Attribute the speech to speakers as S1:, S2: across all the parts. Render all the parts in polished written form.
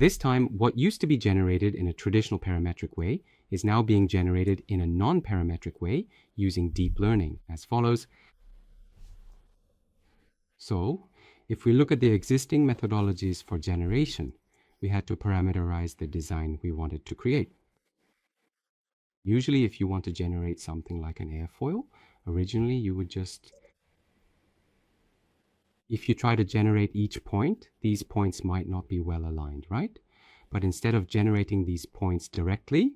S1: This time, what used to be generated in a traditional parametric way is now being generated in a non-parametric way using deep learning as follows. So, if we look at the existing methodologies for generation, we had to parameterize the design we wanted to create. Usually, if you want to generate something like an airfoil, originally you would just, if you try to generate each point, these points might not be well aligned, right? But instead of generating these points directly,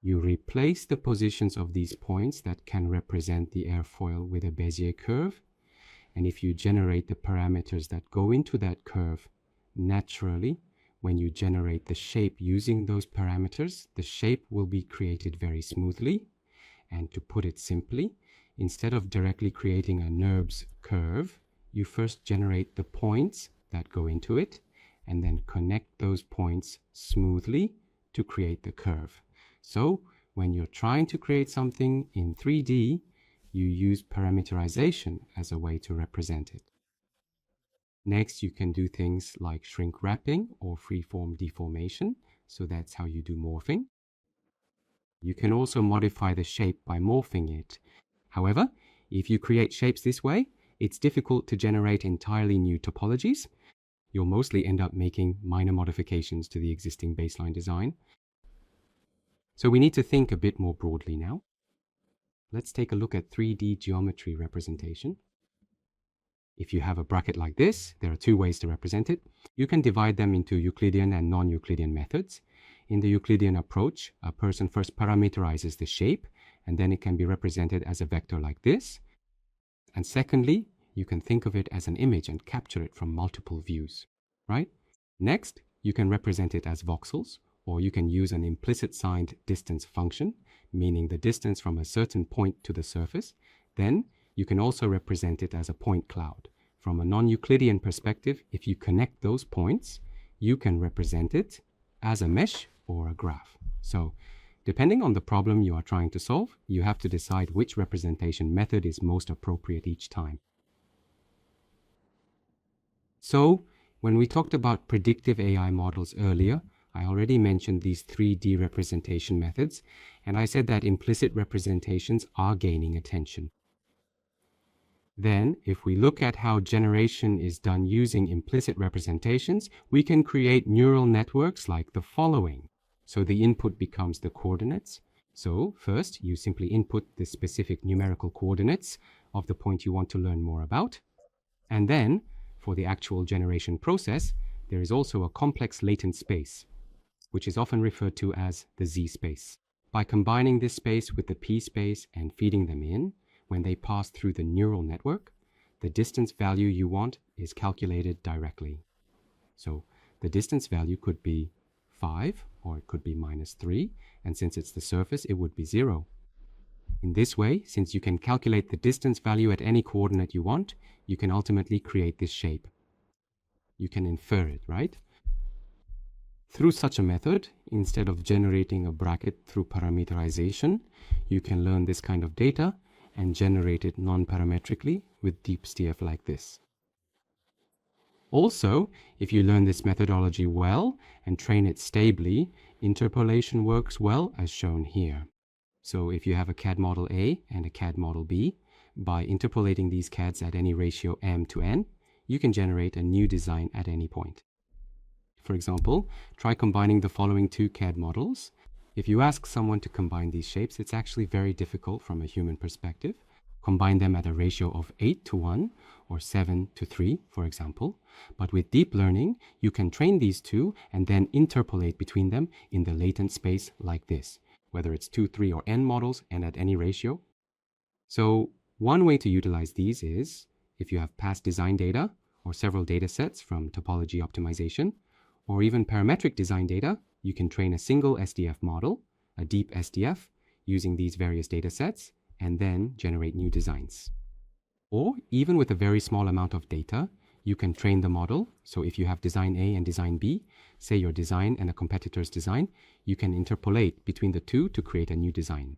S1: you replace the positions of these points that can represent the airfoil with a Bezier curve. And if you generate the parameters that go into that curve naturally, when you generate the shape using those parameters, the shape will be created very smoothly. And to put it simply, instead of directly creating a NURBS curve, you first generate the points that go into it, and then connect those points smoothly to create the curve. So when you're trying to create something in 3D, you use parameterization as a way to represent it. Next, you can do things like shrink wrapping or freeform deformation. So that's how you do morphing. You can also modify the shape by morphing it. However, if you create shapes this way, it's difficult to generate entirely new topologies. You'll mostly end up making minor modifications to the existing baseline design. So we need to think a bit more broadly now. Let's take a look at 3D geometry representation. If you have a bracket like this, there are two ways to represent it. You can divide them into Euclidean and non-Euclidean methods. In the Euclidean approach, a person first parameterizes the shape, and then it can be represented as a vector like this. And secondly, you can think of it as an image and capture it from multiple views, right? Next, you can represent it as voxels, or you can use an implicit signed distance function, meaning the distance from a certain point to the surface. Then you can also represent it as a point cloud. From a non-Euclidean perspective, if you connect those points, you can represent it as a mesh or a graph. So depending on the problem you are trying to solve, you have to decide which representation method is most appropriate each time. So when we talked about predictive AI models earlier, I already mentioned these 3D representation methods, and I said that implicit representations are gaining attention. Then, if we look at how generation is done using implicit representations, we can create neural networks like the following. So the input becomes the coordinates. So first, you simply input the specific numerical coordinates of the point you want to learn more about. And then, for the actual generation process, there is also a complex latent space, which is often referred to as the Z space. By combining this space with the P space and feeding them in, when they pass through the neural network, the distance value you want is calculated directly. So the distance value could be 5, or it could be -3, and since it's the surface, it would be 0. In this way, since you can calculate the distance value at any coordinate you want, you can ultimately create this shape. You can infer it, right? Through such a method, instead of generating a bracket through parameterization, you can learn this kind of data and generate it non-parametrically with DeepSTF like this. Also, if you learn this methodology well and train it stably, interpolation works well as shown here. So if you have a CAD model A and a CAD model B, by interpolating these CADs at any ratio m to n, you can generate a new design at any point. For example, try combining the following two CAD models. If you ask someone to combine these shapes, it's actually very difficult from a human perspective. Combine them at a ratio of 8 to 1 or 7 to 3, for example. But with deep learning, you can train these two and then interpolate between them in the latent space like this, whether it's 2, 3, or n models and at any ratio. So one way to utilize these is, if you have past design data or several data sets from topology optimization, or even parametric design data, you can train a single SDF model, a deep SDF, using these various data sets, and then generate new designs. Or even with a very small amount of data, you can train the model. So if you have design A and design B, say your design and a competitor's design, you can interpolate between the two to create a new design.